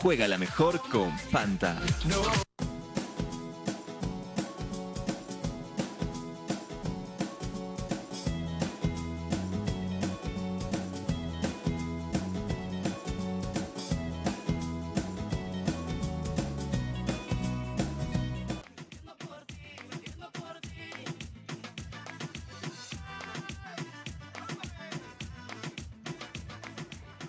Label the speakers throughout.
Speaker 1: Juega la mejor con Fanta.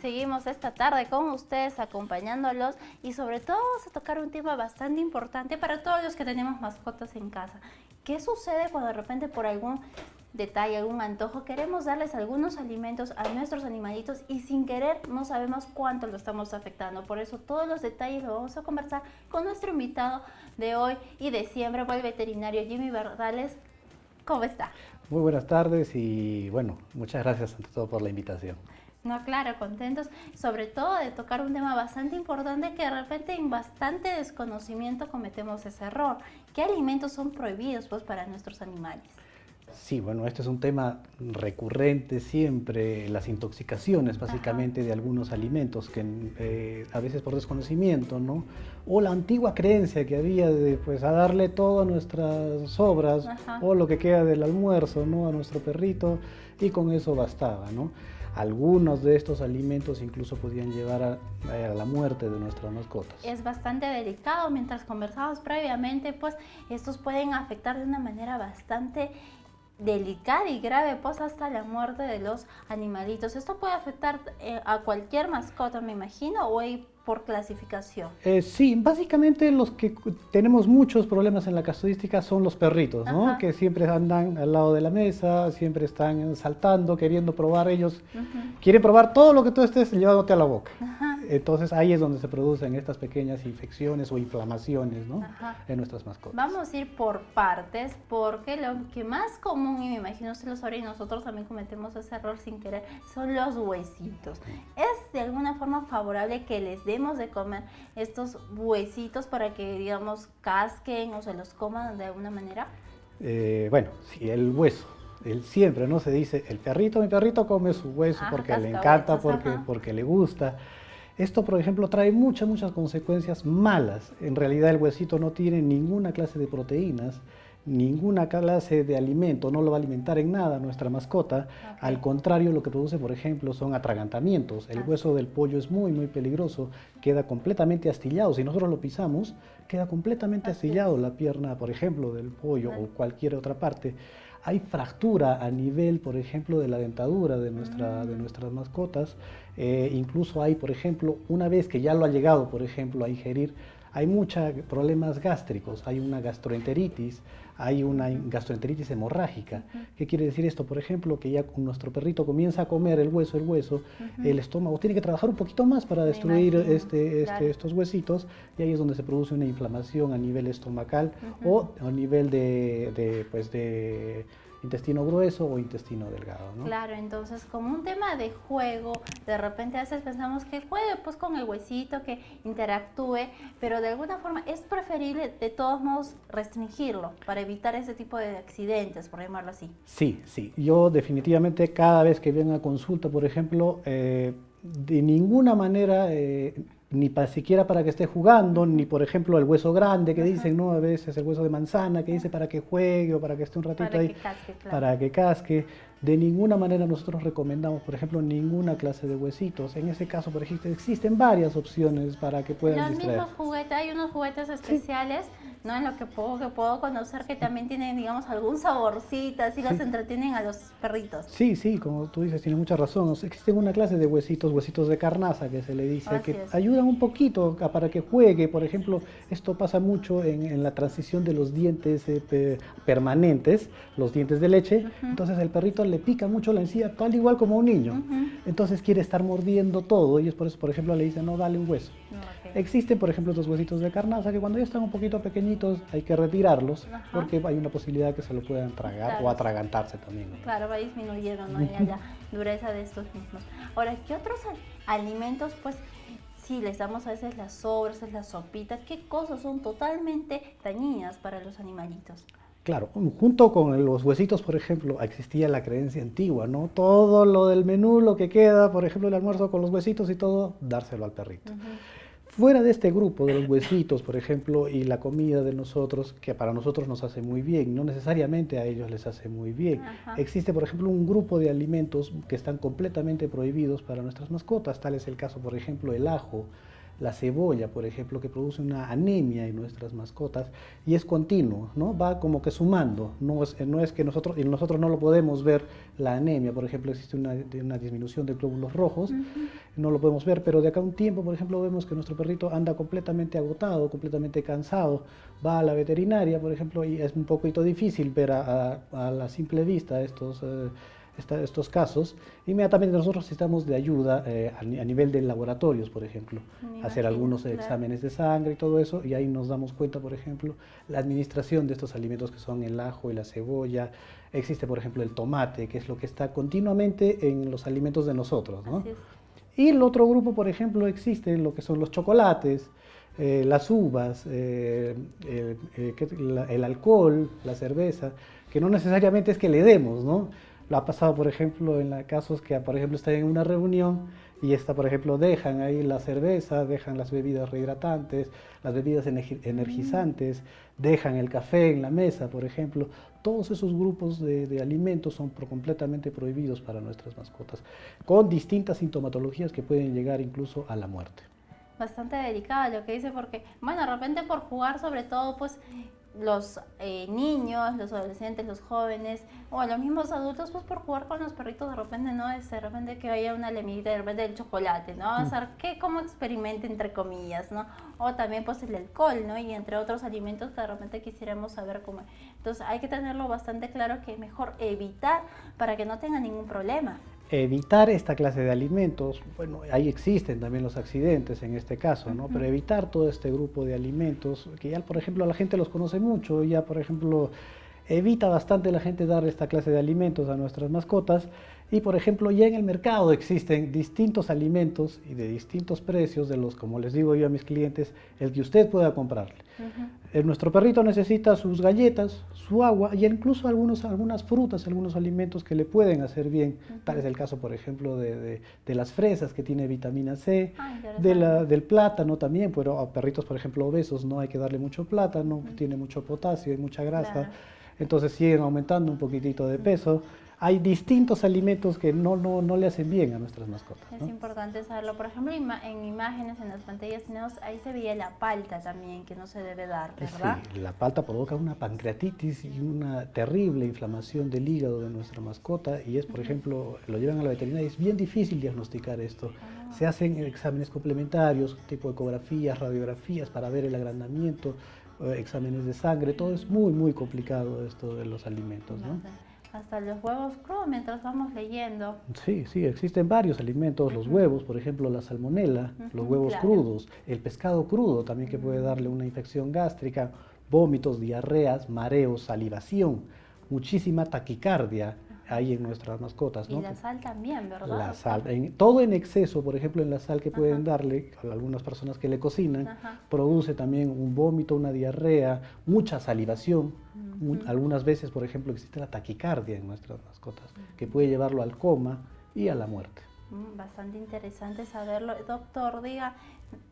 Speaker 2: Seguimos esta tarde con ustedes acompañándolos y sobre todo vamos a tocar un tema bastante importante para todos los que tenemos mascotas en casa. ¿Qué sucede cuando de repente por algún detalle, algún antojo, queremos darles algunos alimentos a nuestros animalitos y sin querer no sabemos cuánto lo estamos afectando? Por eso todos los detalles lo vamos a conversar con nuestro invitado de hoy y de siempre, el veterinario Jimmy Verdales. ¿Cómo está?
Speaker 3: Muy buenas tardes y bueno, muchas gracias ante todo por la invitación.
Speaker 2: No, claro, contentos, sobre todo de tocar un tema bastante importante que de repente en bastante desconocimiento cometemos ese error. ¿Qué alimentos son prohibidos pues para nuestros animales?
Speaker 3: Sí, bueno, este es un tema recurrente siempre, las intoxicaciones básicamente de algunos alimentos que a veces por desconocimiento, ¿no? O la antigua creencia que había de pues a darle todo a nuestras sobras o lo que queda del almuerzo, ¿no? A nuestro perrito y con eso bastaba, ¿no? Algunos de estos alimentos incluso podían llevar a la muerte de nuestras mascotas.
Speaker 2: Es bastante delicado, mientras conversamos previamente, pues estos pueden afectar de una manera bastante delicada y grave, pues hasta la muerte de los animalitos. ¿Esto puede afectar a cualquier mascota, me imagino, o hay por clasificación?
Speaker 3: Sí, básicamente los que tenemos muchos problemas en la casuística son los perritos, ¿no? Que siempre andan al lado de la mesa, siempre están saltando, queriendo probar ellos. Quieren probar todo lo que tú estés llevándote a la boca. Entonces ahí es donde se producen estas pequeñas infecciones o inflamaciones, ¿no? En nuestras mascotas.
Speaker 2: Vamos a ir por partes, porque lo que más común, y me imagino usted lo sabe y nosotros también cometemos ese error sin querer, son los huesitos. ¿Es de alguna forma favorable que les demos de comer estos huesitos para que, digamos, casquen o se los coman de alguna manera?
Speaker 3: Bueno, sí, el hueso. Él siempre, ¿no? Se dice, mi perrito come su hueso porque le encanta, porque le gusta. Esto, por ejemplo, trae muchas consecuencias malas. En realidad el huesito no tiene ninguna clase de proteínas, ninguna clase de alimento, no lo va a alimentar en nada a nuestra mascota. Al contrario, lo que produce, por ejemplo, son atragantamientos. El hueso del pollo es muy peligroso, queda completamente astillado. Si nosotros lo pisamos, queda completamente astillado la pierna, por ejemplo, del pollo o cualquier otra parte. Hay fractura a nivel, por ejemplo, de la dentadura de nuestras mascotas. Incluso hay, por ejemplo, una vez que ya lo ha llegado, por ejemplo, a ingerir, hay muchos problemas gástricos, hay una gastroenteritis, hay una gastroenteritis hemorrágica. ¿Qué quiere decir esto? Por ejemplo, que ya nuestro perrito comienza a comer el hueso, el estómago tiene que trabajar un poquito más para destruir estos huesitos, y ahí es donde se produce una inflamación a nivel estomacal o a nivel de intestino grueso o intestino delgado, ¿no?
Speaker 2: Claro, entonces como un tema de juego, de repente a veces pensamos que juegue pues con el huesito, que interactúe, pero de alguna forma es preferible de todos modos restringirlo para evitar ese tipo de accidentes, por llamarlo así.
Speaker 3: Sí, yo definitivamente cada vez que vengo a consulta, por ejemplo, de ninguna manera, ni siquiera para que esté jugando, ni por ejemplo el hueso grande que dicen, ¿no? A veces el hueso de manzana que dice para que juegue o para que esté un ratito ahí, para que casque. De ninguna manera nosotros recomendamos, por ejemplo, ninguna clase de huesitos. En ese caso, por ejemplo, existen varias opciones para que puedan distraer.
Speaker 2: Los mismos juguetes, hay unos juguetes especiales, ¿no? En lo que puedo conocer que también tienen, digamos, algún saborcito, así los entretienen a los perritos.
Speaker 3: Sí, como tú dices, tienes mucha razón. Existen una clase de huesitos de carnaza que se le dice, que ayudan un poquito para que juegue. Por ejemplo, esto pasa mucho en la transición de los dientes permanentes, los dientes de leche. Entonces el perrito le pica mucho la encía, tal igual como un niño. Entonces quiere estar mordiendo todo y es por eso, por ejemplo, le dicen, no, dale un hueso. Existen, por ejemplo, estos huesitos de carnaza que cuando ya están un poquito pequeñitos hay que retirarlos porque hay una posibilidad que se lo puedan tragar o atragantarse también, ¿no?
Speaker 2: Claro, va disminuyendo, ¿no? Ya la dureza de estos mismos. Ahora, ¿qué otros alimentos, pues, si les damos a veces las sobras, las sopitas, qué cosas son totalmente dañinas para los animalitos?
Speaker 3: Claro, junto con los huesitos, por ejemplo, existía la creencia antigua, ¿no? Todo lo del menú, lo que queda, por ejemplo, el almuerzo con los huesitos y todo, dárselo al perrito. Fuera de este grupo de los huesitos, por ejemplo, y la comida de nosotros, que para nosotros nos hace muy bien, no necesariamente a ellos les hace muy bien.
Speaker 2: Ajá.
Speaker 3: Existe, por ejemplo, un grupo de alimentos que están completamente prohibidos para nuestras mascotas, tal es el caso, por ejemplo, el ajo, la cebolla, por ejemplo, que produce una anemia en nuestras mascotas y es continuo, ¿no? Va como que sumando, no es que nosotros no lo podemos ver la anemia, por ejemplo, existe una disminución de glóbulos rojos, no lo podemos ver, pero de acá a un tiempo, por ejemplo, vemos que nuestro perrito anda completamente agotado, completamente cansado, va a la veterinaria, por ejemplo, y es un poquito difícil ver a la simple vista estos casos. Inmediatamente nosotros necesitamos de ayuda a nivel de laboratorios, por ejemplo, hacer algunos exámenes de sangre y todo eso, y ahí nos damos cuenta, por ejemplo, la administración de estos alimentos que son el ajo y la cebolla. Existe, por ejemplo, el tomate, que es lo que está continuamente en los alimentos de nosotros, ¿no? Y el otro grupo, por ejemplo, existe lo que son los chocolates, las uvas, el alcohol, la cerveza, que no necesariamente es que le demos, ¿no? Lo ha pasado, por ejemplo, en casos que, por ejemplo, están en una reunión y por ejemplo, dejan ahí la cerveza, dejan las bebidas rehidratantes, las bebidas energizantes, dejan el café en la mesa, por ejemplo. Todos esos grupos de alimentos son completamente prohibidos para nuestras mascotas, con distintas sintomatologías que pueden llegar incluso a la muerte.
Speaker 2: Bastante delicado lo que dice, porque, bueno, de repente por jugar, sobre todo, pues, los niños, los adolescentes, los jóvenes, o los mismos adultos, pues por jugar con los perritos, de repente no es, de repente que haya una lemita, de repente el chocolate, ¿no? O sea, que como experimente, entre comillas, ¿no? O también pues el alcohol, ¿no? Y entre otros alimentos que de repente quisiéramos saber cómo. Entonces hay que tenerlo bastante claro, que es mejor evitar para que no tenga ningún problema.
Speaker 3: Evitar esta clase de alimentos, bueno, ahí existen también los accidentes en este caso, ¿no? Pero evitar todo este grupo de alimentos, que ya por ejemplo la gente los conoce mucho, ya por ejemplo evita bastante la gente dar esta clase de alimentos a nuestras mascotas y por ejemplo ya en el mercado existen distintos alimentos y de distintos precios de los, como les digo yo a mis clientes, el que usted pueda comprarle. Nuestro perrito necesita sus galletas, su agua y incluso algunas frutas, algunos alimentos que le pueden hacer bien. Tal es el caso, por ejemplo, de las fresas, que tiene vitamina C, del plátano también, pero a perritos, por ejemplo, obesos no hay que darle mucho plátano, tiene mucho potasio y mucha grasa, entonces siguen aumentando un poquitito de peso. Hay distintos alimentos que no le hacen bien a nuestras mascotas, ¿no?
Speaker 2: Es importante saberlo. Por ejemplo, en imágenes, en las pantallas tenemos, ahí se veía la palta también, que no se debe dar, ¿verdad?
Speaker 3: Sí, la palta provoca una pancreatitis y una terrible inflamación del hígado de nuestra mascota y es, por ejemplo, lo llevan a la veterinaria y es bien difícil diagnosticar esto. Se hacen exámenes complementarios, tipo ecografías, radiografías para ver el agrandamiento, exámenes de sangre, todo es muy complicado esto de los alimentos, ¿no?
Speaker 2: Hasta los huevos crudos mientras vamos leyendo.
Speaker 3: Sí, existen varios alimentos, los huevos, por ejemplo, la salmonela, los huevos crudos, el pescado crudo también que puede darle una infección gástrica, vómitos, diarreas, mareos, salivación, muchísima taquicardia hay en nuestras mascotas, ¿no?
Speaker 2: Y la sal también, ¿verdad?
Speaker 3: La sal, todo en exceso, por ejemplo, en la sal que pueden darle a algunas personas que le cocinan, produce también un vómito, una diarrea, mucha salivación. Algunas veces, por ejemplo, existe la taquicardia en nuestras mascotas, que puede llevarlo al coma y a la muerte.
Speaker 2: Bastante interesante saberlo. Doctor, diga,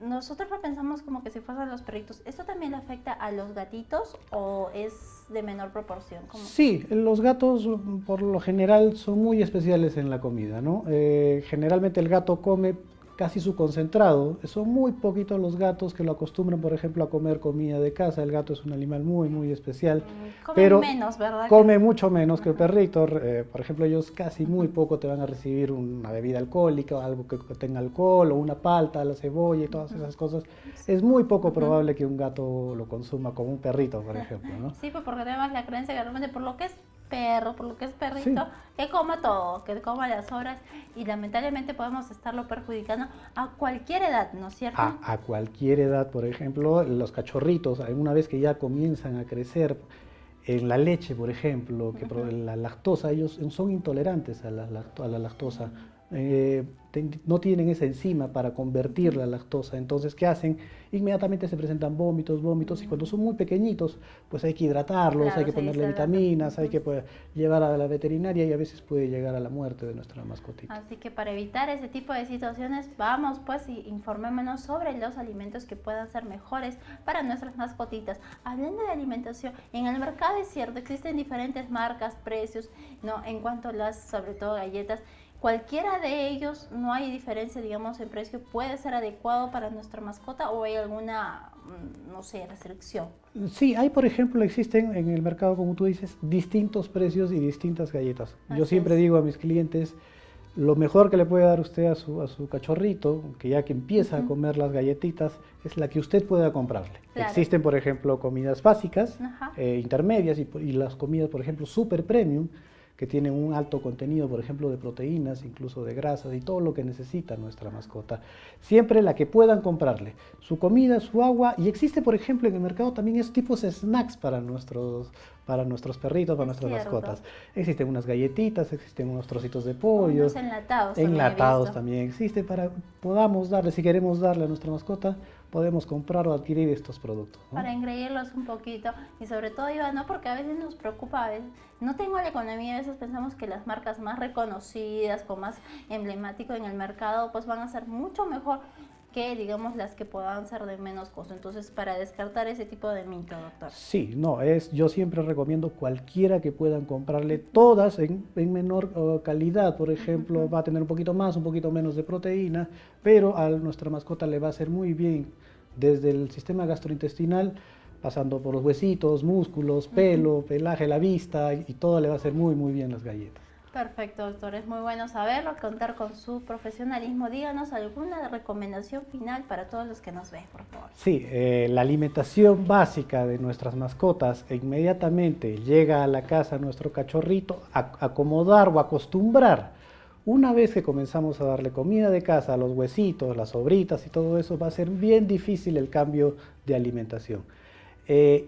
Speaker 2: nosotros lo pensamos como que si fueran los perritos. ¿Esto también le afecta a los gatitos o es de menor proporción?
Speaker 3: Sí, los gatos por lo general son muy especiales en la comida, ¿no? Generalmente el gato come casi su concentrado. Son muy poquitos los gatos que lo acostumbran, por ejemplo, a comer comida de casa. El gato es un animal muy especial.
Speaker 2: Come menos, ¿verdad?
Speaker 3: Come mucho menos que el perrito. Por ejemplo, ellos casi muy poco te van a recibir una bebida alcohólica, algo que tenga alcohol, o una palta, la cebolla y todas esas cosas. Es muy poco probable que un gato lo consuma como un perrito, por ejemplo, ¿no?
Speaker 2: Sí, pues porque tenemos la creencia que realmente por lo que es perro, por lo que es perrito, que coma todo, que coma las horas y lamentablemente podemos estarlo perjudicando a cualquier edad, ¿no es cierto?
Speaker 3: A cualquier edad, por ejemplo, los cachorritos, una vez que ya comienzan a crecer, en la leche, por ejemplo, que la lactosa, ellos son intolerantes a la lactosa. no tienen esa enzima para convertir la lactosa. Entonces, ¿qué hacen? Inmediatamente se presentan vómitos, y cuando son muy pequeñitos, pues hay que hidratarlos,
Speaker 2: Claro,
Speaker 3: hay que
Speaker 2: se
Speaker 3: ponerle
Speaker 2: dice
Speaker 3: vitaminas, hay que llevar a la veterinaria y a veces puede llegar a la muerte de nuestra mascotita.
Speaker 2: Así que para evitar ese tipo de situaciones, vamos pues y informémonos sobre los alimentos que puedan ser mejores para nuestras mascotitas. Hablando de alimentación, en el mercado es cierto, existen diferentes marcas, precios, ¿no? En cuanto a las, sobre todo galletas, cualquiera de ellos, no hay diferencia, digamos, en precio, puede ser adecuado para nuestra mascota o hay alguna, no sé, restricción.
Speaker 3: Sí, hay, por ejemplo, existen en el mercado, como tú dices, distintos precios y distintas galletas. Yo siempre digo a mis clientes, lo mejor que le puede dar usted a su cachorrito, que ya que empieza a comer las galletitas, es la que usted pueda comprarle.
Speaker 2: Claro.
Speaker 3: Existen, por ejemplo, comidas básicas, intermedias y las comidas, por ejemplo, super premium, que tienen un alto contenido, por ejemplo, de proteínas, incluso de grasas y todo lo que necesita nuestra mascota. Siempre la que puedan comprarle, su comida, su agua, y existe, por ejemplo, en el mercado también estos tipos de snacks para nuestros perritos, para nuestras mascotas. Existen unas galletitas, existen unos trocitos de pollo.
Speaker 2: Unos enlatados.
Speaker 3: Enlatados también existe para podamos darle, si queremos darle a nuestra mascota, podemos comprar o adquirir estos productos, ¿no?
Speaker 2: Para engreírlos un poquito y sobre todo, Iván, ¿no? Porque a veces nos preocupa, a veces no tengo la economía, a veces pensamos que las marcas más reconocidas, con más emblemático en el mercado, pues van a ser mucho mejor que, digamos, las que puedan ser de menos costo. Entonces, para descartar ese tipo de mito, doctor.
Speaker 3: Sí, no, yo siempre recomiendo cualquiera que puedan comprarle, todas en menor calidad, por ejemplo, va a tener un poquito más, un poquito menos de proteína, pero a nuestra mascota le va a hacer muy bien desde el sistema gastrointestinal, pasando por los huesitos, músculos, pelo, pelaje, la vista, y todo le va a hacer muy, muy bien las galletas.
Speaker 2: Perfecto, doctor. Es muy bueno saberlo, contar con su profesionalismo. Díganos alguna recomendación final para todos los que nos ven, por favor.
Speaker 3: Sí, la alimentación básica de nuestras mascotas, inmediatamente llega a la casa nuestro cachorrito, acomodar o acostumbrar. Una vez que comenzamos a darle comida de casa, los huesitos, las sobritas y todo eso, va a ser bien difícil el cambio de alimentación.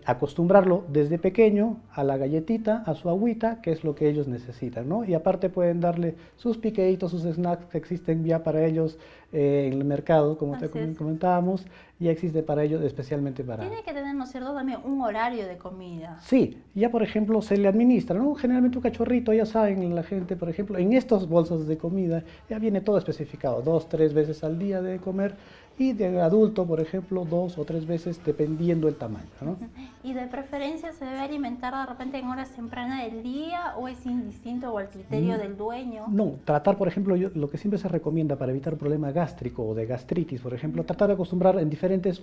Speaker 3: Acostumbrarlo desde pequeño a la galletita, a su agüita, que es lo que ellos necesitan, ¿no? Y aparte pueden darle sus piqueditos, sus snacks que existen ya para ellos en el mercado, como te comentábamos, ya existe para ellos especialmente para...
Speaker 2: Tiene que tener, ¿no es cierto?, también un horario de comida.
Speaker 3: Sí, ya por ejemplo se le administra, ¿no? Generalmente un cachorrito, ya saben la gente, por ejemplo, en estos bolsos de comida ya viene todo especificado, 2, 3 veces al día de comer, y de adulto, por ejemplo, 2 o 3 veces dependiendo el tamaño, ¿no?
Speaker 2: ¿Y de preferencia se debe alimentar de repente en horas tempranas del día o es indistinto o al criterio del dueño?
Speaker 3: No, tratar, por ejemplo, lo que siempre se recomienda para evitar problema gástrico o de gastritis, por ejemplo, tratar de acostumbrar en diferentes,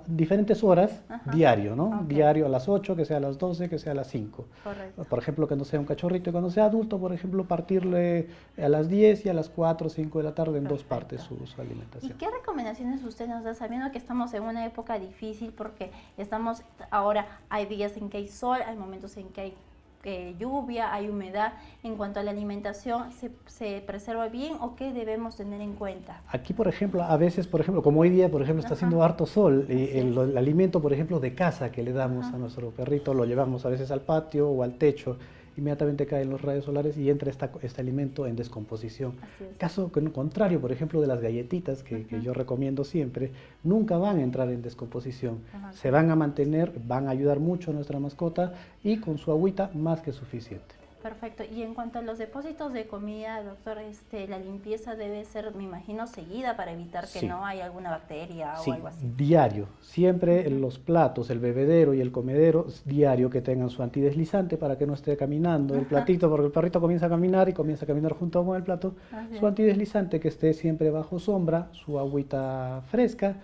Speaker 3: diferentes horas diario, ¿no? Diario a las 8, que sea a las 12, que sea a las 5.
Speaker 2: Correcto.
Speaker 3: Por ejemplo, cuando sea un cachorrito y cuando sea adulto, por ejemplo, partirle a las 10 y a las 4 o 5 de la tarde en dos partes su alimentación.
Speaker 2: ¿Y qué recomendaciones usted nos da, sabiendo que estamos en una época difícil porque estamos ahora, hay días en que hay sol, hay momentos en que hay lluvia, hay humedad? En cuanto a la alimentación, ¿se preserva bien o qué debemos tener en cuenta?
Speaker 3: Aquí, por ejemplo, a veces, por ejemplo, como hoy día, por ejemplo, está haciendo harto sol, el alimento, por ejemplo, de casa que le damos a nuestro perrito, lo llevamos a veces al patio o al techo, inmediatamente caen los rayos solares y entra este alimento en descomposición. Caso contrario, por ejemplo, de las galletitas, que yo recomiendo siempre, nunca van a entrar en descomposición. Se van a mantener, van a ayudar mucho a nuestra mascota y con su agüita más que suficiente.
Speaker 2: Perfecto. Y en cuanto a los depósitos de comida, doctor, la limpieza debe ser, me imagino, seguida para evitar que no haya alguna bacteria o algo así.
Speaker 3: Diario. Siempre los platos, el bebedero y el comedero, diario que tengan su antideslizante para que no esté caminando el platito, porque el perrito comienza a caminar y comienza a caminar junto con el plato. Su antideslizante que esté siempre bajo sombra, su agüita fresca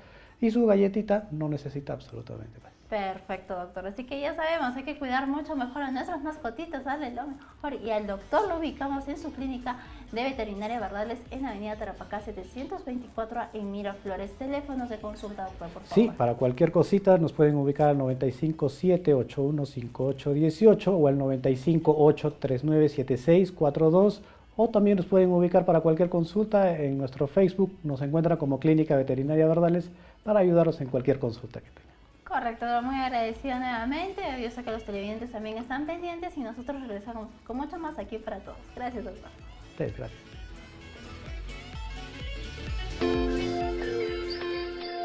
Speaker 3: y su galletita no necesita absolutamente más.
Speaker 2: Perfecto, doctor. Así que ya sabemos, hay que cuidar mucho mejor a nuestras mascotitas, darle lo mejor. Y al doctor lo ubicamos en su clínica de veterinaria Bardales en Avenida Tarapacá 724 en Miraflores. Teléfonos de consulta, doctor, por favor.
Speaker 3: Sí, para cualquier cosita nos pueden ubicar al 957-815818 o al 958397642, o también nos pueden ubicar para cualquier consulta en nuestro Facebook. Nos encuentran como Clínica Veterinaria Bardales para ayudarlos en cualquier consulta que tengan.
Speaker 2: Correcto, muy agradecida nuevamente. Yo sé que los televidentes también están pendientes y nosotros regresamos con mucho más aquí para todos. Gracias, doctor.
Speaker 3: Ustedes, gracias.